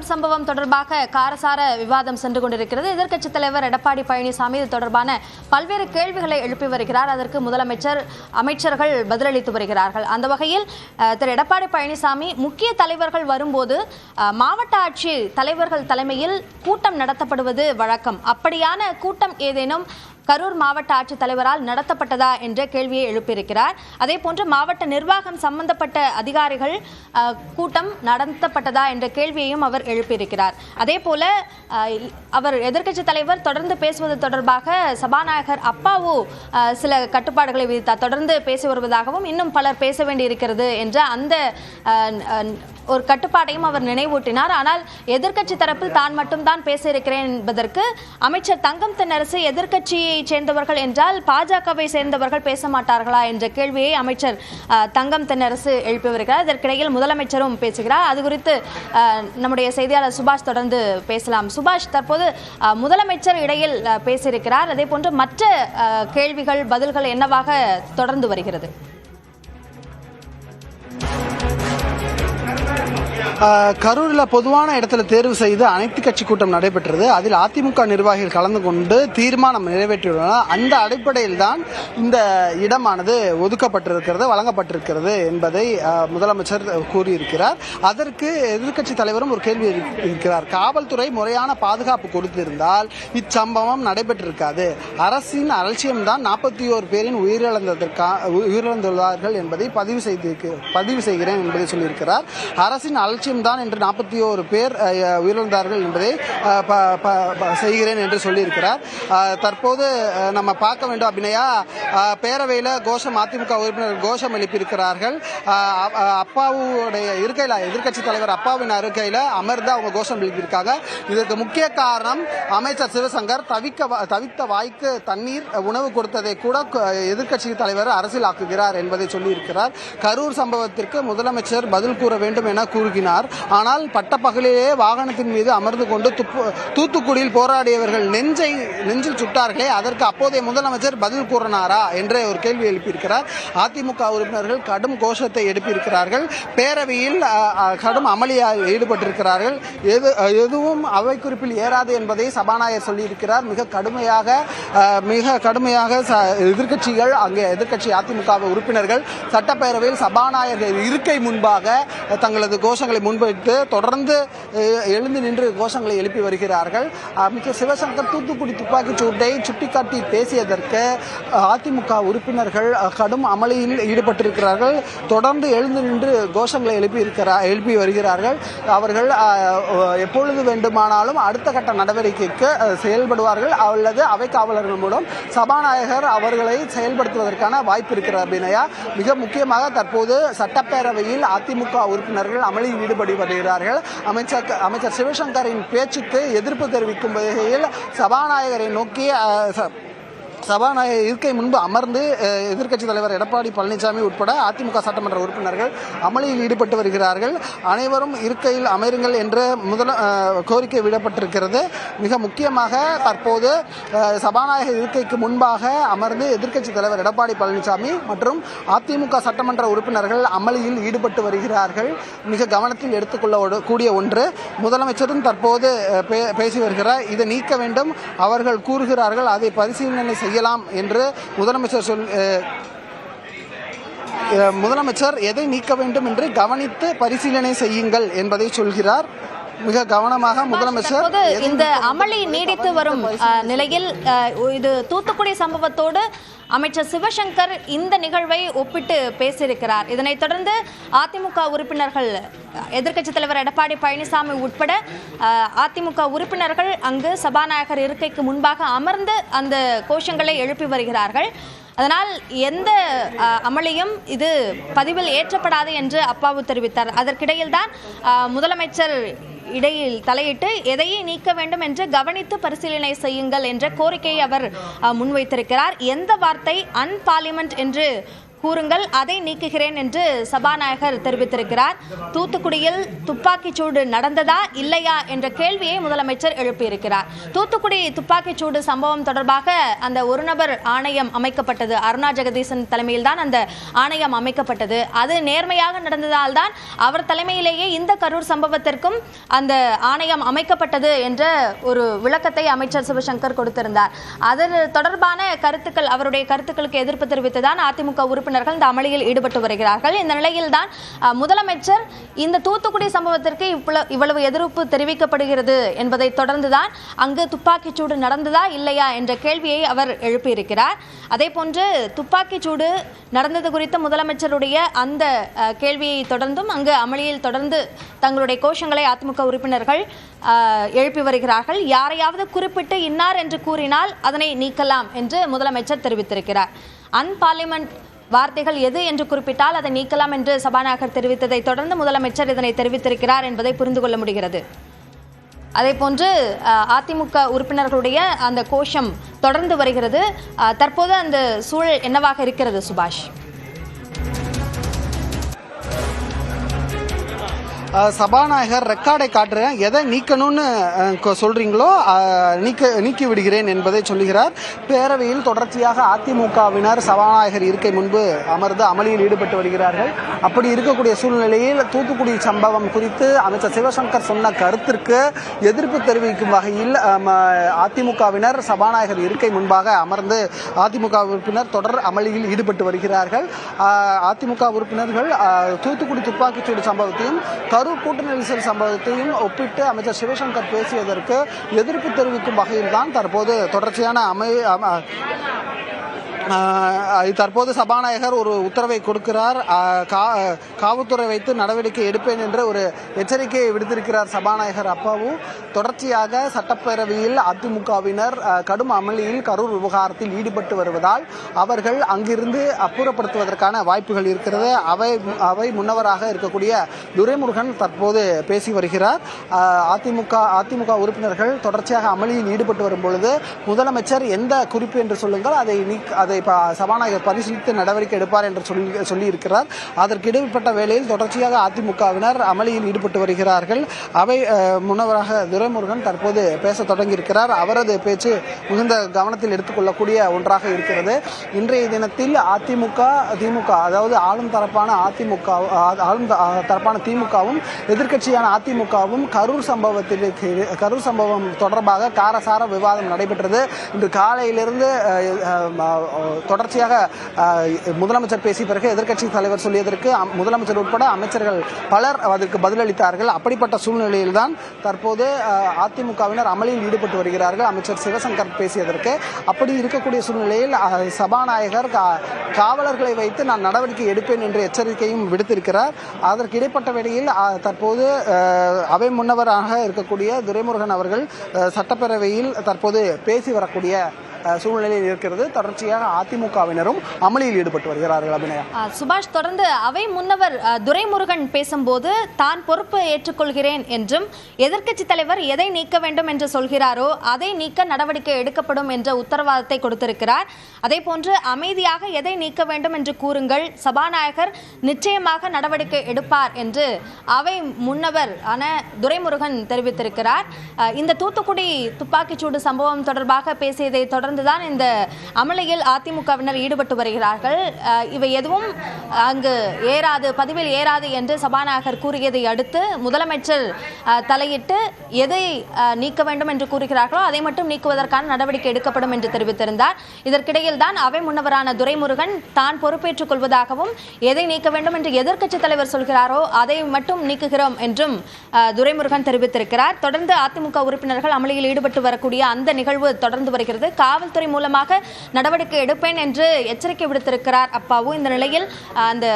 கரூர் சம்பவம் தொடர்பாக காரசார விவாதம் சென்று கொண்டிருக்கிறது. எதிர்க்கட்சித் தலைவர் எடப்பாடி பழனிசாமி இது தொடர்பான பல்வேறு கேள்விகளை எழுப்பி வருகிறார். அதற்கு முதலமைச்சர், அமைச்சர்கள் பதிலளித்து வருகிறார்கள். அந்த வகையில் திரு எடப்பாடி பழனிசாமி, முக்கிய தலைவர்கள் வரும்போது மாவட்ட ஆட்சி தலைவர்கள் தலைமையில் கூட்டம் நடத்தப்படுவது வழக்கம். அப்படியான கூட்டம் ஏதேனும் கரூர் மாவட்ட ஆட்சித்தலைவரால் நடத்தப்பட்டதா என்ற கேள்வியை எழுப்பியிருக்கிறார். அதே போன்று மாவட்ட நிர்வாகம் சம்பந்தப்பட்ட அதிகாரிகள் கூட்டம் நடத்தப்பட்டதா என்ற கேள்வியையும் அவர் எழுப்பியிருக்கிறார். அதே போல அவர் எதிர்க்கட்சித் தலைவர் தொடர்ந்து பேசுவது தொடர்பாக சபாநாயகர் அப்பாவு சில கட்டுப்பாடுகளை விதித்தார். தொடர்ந்து பேசி வருவதாகவும் இன்னும் பலர் பேச வேண்டியிருக்கிறது என்ற அந்த ஒரு கட்டுப்பாட்டையும் அவர் நினைவூட்டினார். ஆனால் எதிர்க்கட்சி தரப்பில் தான் மட்டும்தான் பேச இருக்கிறேன் என்பதற்கு அமைச்சர் தங்கம் தென்னரசு எதிர்க்கட்சியை சேர்ந்தவர்கள் என்றால் பாஜகவை சேர்ந்தவர்கள் பேச மாட்டார்களா என்ற கேள்வியை அமைச்சர் தங்கம் தென்னரசு எழுப்பி வருகிறார். இதற்கிடையில் முதலமைச்சரும் பேசுகிறார். அது குறித்து நம்முடைய செய்தியாளர் சுபாஷ் தொடர்ந்து பேசலாம். சுபாஷ், தற்போது முதலமைச்சர் இடையில் பேசியிருக்கிறார். அதே போன்று மற்ற கேள்விகள், பதில்கள் என்னவாக தொடர்ந்து வருகிறது? கரூரில் பொதுவான இடத்துல தேர்வு செய்து அனைத்து கட்சி கூட்டம் நடைபெற்றது. அதில் அதிமுக நிர்வாகிகள் கலந்து கொண்டு தீர்மானம் நிறைவேற்றியுள்ளனர். அந்த அடிப்படையில் தான் இந்த இடமானது ஒதுக்கப்பட்டிருக்கிறது, வழங்கப்பட்டிருக்கிறது என்பதை முதலமைச்சர் கூறியிருக்கிறார். அதற்கு எதிர்க்கட்சி தலைவரும் ஒரு கேள்வி இருக்கிறார். காவல்துறை முறையான பாதுகாப்பு கொடுத்திருந்தால் இச்சம்பவம் நடைபெற்றிருக்காது. அரசின் அலட்சியம்தான் 41 பேரின் உயிரிழந்துள்ளார்கள் என்பதை பதிவு செய்கிறேன் என்பதை சொல்லியிருக்கிறார். அரசின் தான் என்று 41 பேர் உயிரிழந்தார்கள் என்பதை செய்கிறேன் என்று சொல்லியிருக்கிறார். தற்போது நம்ம பார்க்க வேண்டும் அப்படின்னா, பேரவையில் கோஷம், அதிமுக உறுப்பினர்கள் கோஷம் எழுப்பியிருக்கிறார்கள். அப்பாவுடைய இருக்கையில், எதிர்க்கட்சி தலைவர் அப்பாவின் இருக்கையில் அமர்ந்து அவங்க கோஷம் எழுப்பியிருக்காங்க. இதற்கு முக்கிய காரணம் அமைச்சர் சிவசங்கர் தவித்த வாய்க்கு தண்ணீர், உணவு கொடுத்ததை கூட எதிர்க்கட்சி தலைவர் அரசியலாக்குகிறார் என்பதை சொல்லியிருக்கிறார். கரூர் சம்பவத்திற்கு முதலமைச்சர் பதில் கூற வேண்டும் என கூறுகிறார். ஆனால் பட்டப்பகலிலேயே வாகனத்தின் மீது அமர்ந்து கொண்டு தூத்துக்குடியில் போராடியவர்கள் நெஞ்சில் சுட்டார்களே, அதற்கு அப்போதைய முதலமைச்சர் பதில் கூறினாரா என்ற ஒரு கேள்வி எழுப்பியிருக்கிறார். அதிமுக உறுப்பினர்கள் கடும் கோஷத்தை எழுப்பியிருக்கிறார்கள். பேரவையில் கடும் அமளியில் ஈடுபட்டிருக்கிறார்கள். எதுவும் அவை குறிப்பில் ஏறாது என்பதை சபாநாயகர் சொல்லியிருக்கிறார். மிக கடுமையாக எதிர்க்கட்சிகள், அங்கே எதிர்க்கட்சி அதிமுக உறுப்பினர்கள் சட்டப்பேரவையில் சபாநாயகர் இருக்கை முன்பாக தங்களது கோஷங்களை முன்வைத்து தொடர்ந்து எழுந்து நின்று கோஷங்களை எழுப்பி வருகிறார்கள். அமைச்சர் சிவசங்கர் தூத்துக்குடி துப்பாக்கிச் சூட்டை சுட்டிக்காட்டி பேசியதற்கு அதிமுக உறுப்பினர்கள் கடும் அமளியில் ஈடுபட்டிருக்கிறார்கள். தொடர்ந்து எழுந்து நின்று கோஷங்களை எழுப்பி வருகிறார்கள். அவர்கள் எப்பொழுது வேண்டுமானாலும் அடுத்த கட்ட நடவடிக்கைக்கு செயல்படுவார்கள் அல்லது அவை காவலர்கள் மூலம் சபாநாயகர் அவர்களை செயல்படுத்துவதற்கான வாய்ப்பு இருக்கிறது. அப்படின்னா மிக முக்கியமாக தற்போது சட்டப்பேரவையில் அதிமுக உறுப்பினர்கள் அமளியில் ஈடுபட்டு வருகிறார்கள். அமைச்சர் சிவசங்கரின் பேச்சுக்கு எதிர்ப்பு தெரிவிக்கும் வகையில் சபாநாயகரை நோக்கி சபாநாயகர் இருக்கை முன்பு அமர்ந்து எதிர்க்கட்சித் தலைவர் எடப்பாடி பழனிசாமி உட்பட அதிமுக சட்டமன்ற உறுப்பினர்கள் அமளியில் ஈடுபட்டு வருகிறார்கள். அனைவரும் இருக்கையில் அமருங்கள் என்ற கோரிக்கை விடப்பட்டிருக்கிறது. மிக முக்கியமாக தற்போது சபாநாயகர் இருக்கைக்கு முன்பாக அமர்ந்து எதிர்க்கட்சித் தலைவர் எடப்பாடி பழனிசாமி மற்றும் அதிமுக சட்டமன்ற உறுப்பினர்கள் அமளியில் ஈடுபட்டு வருகிறார்கள். மிக கவனத்தில் எடுத்துக்கொள்ள கூடிய ஒன்று. முதலமைச்சரும் தற்போது பேசி வருகிறார். இதை நீக்க வேண்டும், அவர்கள் கூறுகிறார்கள், அதை பரிசீலனை செய்யலாம் என்று முதலமைச்சர் எதை நீக்க வேண்டும் என்று கவனித்து பரிசீலனை செய்யுங்கள் என்பதை சொல்கிறார். மிக கவனமாக முதலமைச்சர். இந்த அமளி நீடித்து வரும் நிலையில் இது தூத்துக்குடி சம்பவத்தோடு அமைச்சர் சிவசங்கர் இந்த நிகழ்வை ஒப்பிட்டு பேசியிருக்கிறார். இதனைத் தொடர்ந்து அதிமுக உறுப்பினர்கள், எதிர்க்கட்சித் தலைவர் எடப்பாடி பழனிசாமி உட்பட அதிமுக உறுப்பினர்கள் அங்கு சபாநாயகர் இருக்கைக்கு முன்பாக அமர்ந்து அந்த கோஷங்களை எழுப்பி வருகிறார்கள். அதனால் எந்த அமளியும் இது பதிவில் ஏற்றப்படாது என்று அப்பாவு தெரிவித்தார். அதற்கிடையில் தான் முதலமைச்சர் இடையில் தலையிட்டு எதையே நீக்க வேண்டும் என்று கவனித்து பரிசீலனை செய்யுங்கள் என்ற கோரிக்கையை அவர் முன்வைத்திருக்கிறார். எந்த வார்த்தை அன்பார்லிமெண்ட் என்று கூறுங்கள், அதை நீக்குகிறேன் என்று சபாநாயகர் தெரிவித்திருக்கிறார். தூத்துக்குடியில் துப்பாக்கிச்சூடு நடந்ததா இல்லையா என்ற கேள்வியை முதலமைச்சர் எழுப்பியிருக்கிறார். தூத்துக்குடி துப்பாக்கிச்சூடு சம்பவம் தொடர்பாக அந்த ஒரு நபர் ஆணையம் அமைக்கப்பட்டது. அருணா ஜெகதீசன் தலைமையில் தான் அந்த ஆணையம் அமைக்கப்பட்டது. அது நேர்மையாக நடந்ததால் தான் அவர் தலைமையிலேயே இந்த கரூர் சம்பவத்திற்கும் அந்த ஆணையம் அமைக்கப்பட்டது என்ற ஒரு விளக்கத்தை அமைச்சர் சிவசங்கர் கொடுத்திருந்தார். அது தொடர்பான கருத்துக்கள், அவருடைய கருத்துக்களுக்கு எதிர்ப்பு தெரிவித்துதான் அதிமுக உறுப்பினர்கள் இந்த அமளியில் ஈடுபட்டு வருகிறார்கள். இந்த நிலையில் தான் முதலமைச்சர் இந்த தூத்துக்குடி சம்பவத்திற்கு இவ்வளவு எதிர்ப்பு தெரிவிக்கப்படுகிறது என்பதை தொடர்ந்துதான் அங்கு துப்பாக்கிச்சூடு நடந்ததா இல்லையா என்ற கேள்வியை அவர் எழுப்பியிருக்கிறார். அதே போன்று துப்பாக்கிச்சூடு நடந்தது குறித்த முதலமைச்சருடைய அந்த கேள்வியை தொடர்ந்தும் அங்கு அமளியில் தொடர்ந்து தங்களுடைய கோஷங்களை அதிமுக உறுப்பினர்கள் எழுப்பி வருகிறார்கள். யாரையாவது குறிப்பிட்டு இன்னார் என்று கூறினால் அதனை நீக்கலாம் என்று முதலமைச்சர் தெரிவித்திருக்கிறார். அன்பார்லிமெண்ட் வார்த்தைகள் எது என்று குறிப்பிட்டால் அதை நீக்கலாம் என்று சபாநாயகர் தெரிவித்ததை தொடர்ந்து முதலமைச்சர் இதனை தெரிவித்திருக்கிறார் என்பதை புரிந்து கொள்ள முடிகிறது. அதே போன்று அதிமுக உறுப்பினர்களுடைய அந்த கோஷம் தொடர்ந்து வருகிறது. தற்போது அந்த சூழல் என்னவாக இருக்கிறது சுபாஷ்? சபாநாயகர் ரெக்கார்டை காட்டுறேன், எதை நீக்கணும்னு சொல்றீங்களோ நீக்கி விடுகிறேன் என்பதை சொல்லுகிறார். பேரவையில் தொடர்ச்சியாக அதிமுகவினர் சபாநாயகர் இருக்கை முன்பு அமர்ந்து அமளியில் ஈடுபட்டு வருகிறார்கள். அப்படி இருக்கக்கூடிய சூழ்நிலையில் தூத்துக்குடி சம்பவம் குறித்து அமைச்சர் சிவசங்கர் சொன்ன கருத்திற்கு எதிர்ப்பு தெரிவிக்கும் வகையில் அதிமுகவினர் சபாநாயகர் இருக்கை முன்பாக அமர்ந்து அதிமுக உறுப்பினர் தொடர் அமளியில் ஈடுபட்டு வருகிறார்கள். அதிமுக உறுப்பினர்கள் தூத்துக்குடி துப்பாக்கிச்சூடு சம்பவத்தையும் கரூர் கூட்ட நெரிசல் சம்பவத்தையும் ஒப்பிட்டு அமைச்சர் சிவசங்கர் பேசியதற்கு எதிர்ப்பு தெரிவிக்கும் வகையில் தான் தற்போது தொடர்ச்சியான தற்போது சபாநாயகர் ஒரு உத்தரவை கொடுக்கிறார். காவல்துறை வைத்து நடவடிக்கை எடுப்பேன் என்ற ஒரு எச்சரிக்கையை விடுத்திருக்கிறார் சபாநாயகர் அப்பாவு. தொடர்ச்சியாக சட்டப்பேரவையில் அதிமுகவினர் கடும் அமளியில் கரூர் விவகாரத்தில் ஈடுபட்டு வருவதால் அவர்கள் அங்கிருந்து அப்புறப்படுத்துவதற்கான வாய்ப்புகள் இருக்கிறது. அவை முன்னவராக இருக்கக்கூடிய துரைமுருகன் தற்போது பேசி வருகிறார். அதிமுக உறுப்பினர்கள் தொடர்ச்சியாக அமளியில் ஈடுபட்டு வரும் பொழுது முதலமைச்சர் எந்த குறிப்பு என்று சொல்லுங்கள், அதை சபாநாயகர் பரிசீலித்து நடவடிக்கை எடுப்பார் என்று சொல்லி இருக்கிறார். அதற்கு இடைப்பட்ட வேளையில் தொடர்ச்சியாக அதிமுகவினர் அமளியில் ஈடுபட்டு வருகிறார்கள். அவை முன்னவராக துரைமுருகன் தற்போது பேச தொடங்கியிருக்கிறார். அவரது பேச்சு மிகுந்த கவனத்தில் எடுத்துக்கொள்ளக்கூடிய ஒன்றாக இருக்கிறது. இன்றைய தினத்தில் திமுக அதாவது ஆளும் தரப்பான திமுகவும் எதிர்க்கட்சியான அதிமுகவும் கரூர் சம்பவம் தொடர்பாக காரசார விவாதம் நடைபெற்றது. இன்று காலையிலிருந்து தொடர்ச்சியாக முதலமைச்சர் பேசிய பிறகு எதிர்க்கட்சி தலைவர் சொல்லியதற்கு முதலமைச்சர் உட்பட அமைச்சர்கள் பலர் அதற்கு பதிலளித்தார்கள். அப்படிப்பட்ட சூழ்நிலையில்தான் தற்போது அதிமுகவினர் அமளியில் ஈடுபட்டு வருகிறார்கள். அமைச்சர் சிவசங்கர் பேசியதற்கு அப்படி இருக்கக்கூடிய சூழ்நிலையில் சபாநாயகர் காவலர்களை வைத்து நான் நடவடிக்கை எடுப்பேன் என்ற எச்சரிக்கையும் விடுத்திருக்கிறார். அதற்கு இடைப்பட்ட வேளையில் தற்போது அவை முன்னவராக இருக்கக்கூடிய துரைமுருகன் அவர்கள் சட்டப்பேரவையில் தற்போது பேசி வரக்கூடிய சூழ்நிலையில் இருக்கிறது. தொடர்ச்சியாக அதிமுகவினரும் அமளியில் ஈடுபட்டு வருகிறார்கள். அபிநயா. சுபாஷ், தொடர்ந்து அவை முன்னவர் துரைமுருகன் பேசும்போது தான் பொறுப்பு ஏற்றுக்கொள்கிறேன் என்றும் எதிர்க்கட்சி தலைவர் எதை நீக்க வேண்டும் என்று சொல்கிறாரோ அதை நீக்க நடவடிக்கை எடுக்கப்படும் என்ற உத்தரவாதத்தை கொடுத்திருக்கிறார். அதே போன்று அமைதியாக எதை நீக்க வேண்டும் என்று கூறுங்கள், சபாநாயகர் நிச்சயமாக நடவடிக்கை எடுப்பார் என்று அவை முன்னவர் துரைமுருகன் தெரிவித்திருக்கிறார். இந்த தூத்துக்குடி துப்பாக்கிச்சூடு சம்பவம் தொடர்பாக பேசியதை தொடர்ந்துதான் இந்த அமளியில் அதிமுகவினர் ஈடுபட்டு வருகிறார்கள். இவை எதுவும் அங்கு பதிவில் ஏறாது என்று சபாநாயகர் கூறியதை அடுத்து முதலமைச்சர் தலையிட்டு எதை நீக்க வேண்டும் என்று கூறுகிறார்களோ அதை மட்டும் நீக்குவதற்கான நடவடிக்கை எடுக்கப்படும் என்று தெரிவித்திருந்தார். இதற்கிடையில் தான் அவை முன்னவரான துரைமுருகன் தான் பொறுப்பேற்றுக் கொள்வதாகவும் எதை நீக்க வேண்டும் என்று எதிர்க்கட்சி தலைவர் சொல்கிறாரோ அதை மட்டும் நீக்குகிறோம் என்றும் துரைமுருகன் தெரிவித்திருக்கிறார். தொடர்ந்து அதிமுக உறுப்பினர்கள் அமளியில் ஈடுபட்டு வரக்கூடிய அந்த நிகழ்வு தொடர்ந்து வருகிறது. காவல்துறை மூலமாக நடவடிக்கை எடுப்பேன் என்று எச்சரிக்கை விடுத்திருக்கிறார் அப்பாவு. இந்த நிலையில் அந்த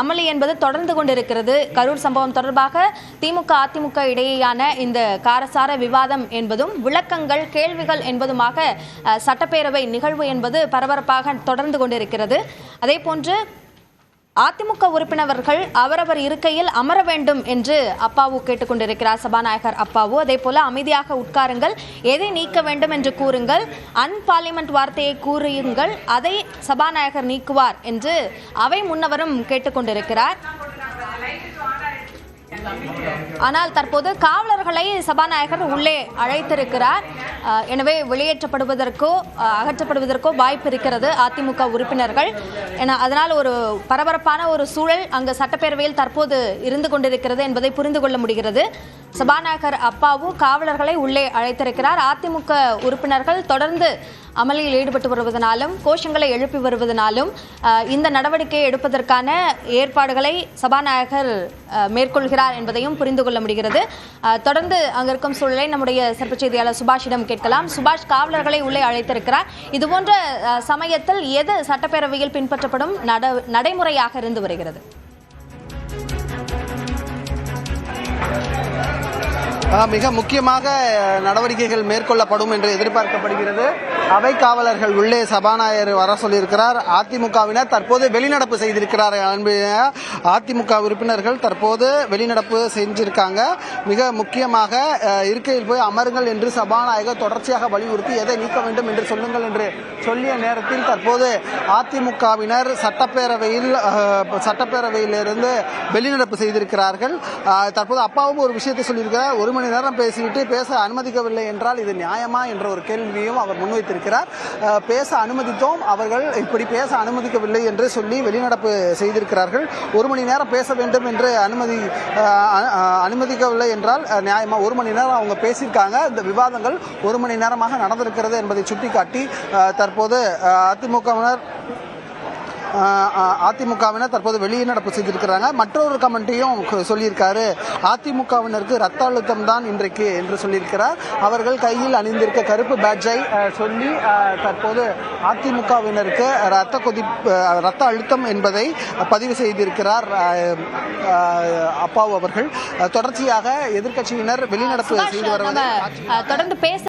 அமளி என்பது தொடர்ந்து கொண்டிருக்கிறது. கரூர் சம்பவம் தொடர்பாக திமுக அதிமுக இடையேயான இந்த காரசார விவாதம் என்பதும் விளக்கங்கள் கேள்விகள் என்பதுமாக சட்டப்பேரவை நிகழ்வு என்பது பரபரப்பாக தொடர்ந்து கொண்டிருக்கிறது. அதே போன்று அதிமுக உறுப்பினர்கள் அவரவர் இருக்கையில் அமர வேண்டும் என்று அப்பாவு கேட்டுக்கொண்டிருக்கிறார் சபாநாயகர் அப்பாவு. அதே போல அமைதியாக உட்காருங்கள், எதை நீக்க வேண்டும் என்று கூறுங்கள், அன்பார்லிமெண்ட் வார்த்தையை கூறுங்கள், அதை சபாநாயகர் நீக்குவார் என்று அவை முன்னவரும் கேட்டுக்கொண்டிருக்கிறார். ஆனால் தற்போது காவலர்களை சபாநாயகர் உள்ளே அழைத்திருக்கிறார். எனவே வெளியேற்றப்படுவதற்கோ அகற்றப்படுவதற்கோ வாய்ப்பு இருக்கிறது அதிமுக உறுப்பினர்கள். அதனால் ஒரு பரபரப்பான ஒரு சூழல் அங்கு சட்டப்பேரவையில் தற்போது இருந்து கொண்டிருக்கிறது என்பதை புரிந்து கொள்ள முடிகிறது. சபாநாயகர் அப்பாவு காவலர்களை உள்ளே அழைத்திருக்கிறார். அதிமுக உறுப்பினர்கள் தொடர்ந்து அமளியில் ஈடுபட்டு வருவதனாலும் கோஷங்களை எழுப்பி வருவதனாலும் இந்த நடவடிக்கையை எடுப்பதற்கான ஏற்பாடுகளை சபாநாயகர் மேற்கொள்கிறார் என்பதையும் புரிந்து கொள்ள முடிகிறது. தொடர்ந்து அங்கிருக்கும் சூழலை நம்முடைய சிறப்பு செய்தியாளர் சுபாஷிடம் கேட்கலாம். சுபாஷ், காவலர்களை உள்ளே அழைத்திருக்கிறார். இதுபோன்ற சமயத்தில் எது சட்டப்பேரவையில் பின்பற்றப்படும் நடைமுறையாக இருந்து வருகிறது? மிக முக்கியமாக நடவடிக்கைகள் மேற்கொள்ளப்படும் என்று எதிர்பார்க்கப்படுகிறது. அவை காவலர்கள் உள்ளே சபாநாயகர் வர சொல்லியிருக்கிறார். அதிமுகவினர் தற்போது வெளிநடப்பு செய்திருக்கிறார். அதிமுக உறுப்பினர்கள் தற்போது வெளிநடப்பு செஞ்சிருக்காங்க. மிக முக்கியமாக இருக்கையில் போய் அமருங்கள் என்று சபாநாயகர் தொடர்ச்சியாக வலியுறுத்தி எதை நீக்க வேண்டும் என்று சொல்லுங்கள் என்று சொல்லிய நேரத்தில் தற்போது அதிமுகவினர் சட்டப்பேரவையிலிருந்து வெளிநடப்பு செய்திருக்கிறார்கள். தற்போது அப்பாவும் ஒரு விஷயத்தை சொல்லியிருக்கிறார். 1 மணி நேரம் பேசிவிட்டு பேச அனுமதிக்கவில்லை என்றால் இது நியாயமா என்ற ஒரு கேள்வியையும் அவர் முன்வைத்திருக்கிறார். பேச அனுமதித்தோம், அவர்கள் இப்படி பேச அனுமதிக்கவில்லை என்று சொல்லி வெளிநடப்பு செய்திருக்கிறார்கள். 1 மணி நேரம் பேச வேண்டும் என்று அனுமதிக்கவில்லை என்றால் நியாயமா? 1 மணி நேரம் அவங்க பேசியிருக்காங்க. இந்த விவாதங்கள் 1 மணி நேரமாக நடந்திருக்கிறது என்பதை சுட்டிக்காட்டி தற்போது அதிமுகவினர் தற்போது வெளிநடப்பு செய்திருக்கிறாங்க. மற்றொரு கமெண்ட்டையும் சொல்லியிருக்காரு. அதிமுகவினருக்கு ரத்த அழுத்தம் தான் இன்றைக்கு என்று சொல்லியிருக்கிறார். அவர்கள் கையில் அணிந்திருக்க கருப்பு பேட்ஜை சொல்லி தற்போது அதிமுகவினருக்கு ரத்த அழுத்தம் என்பதை பதிவு செய்திருக்கிறார் அப்பாவு அவர்கள். தொடர்ச்சியாக எதிர்க்கட்சியினர் வெளிநடப்பு செய்து வருவதை தொடர்ந்து பேச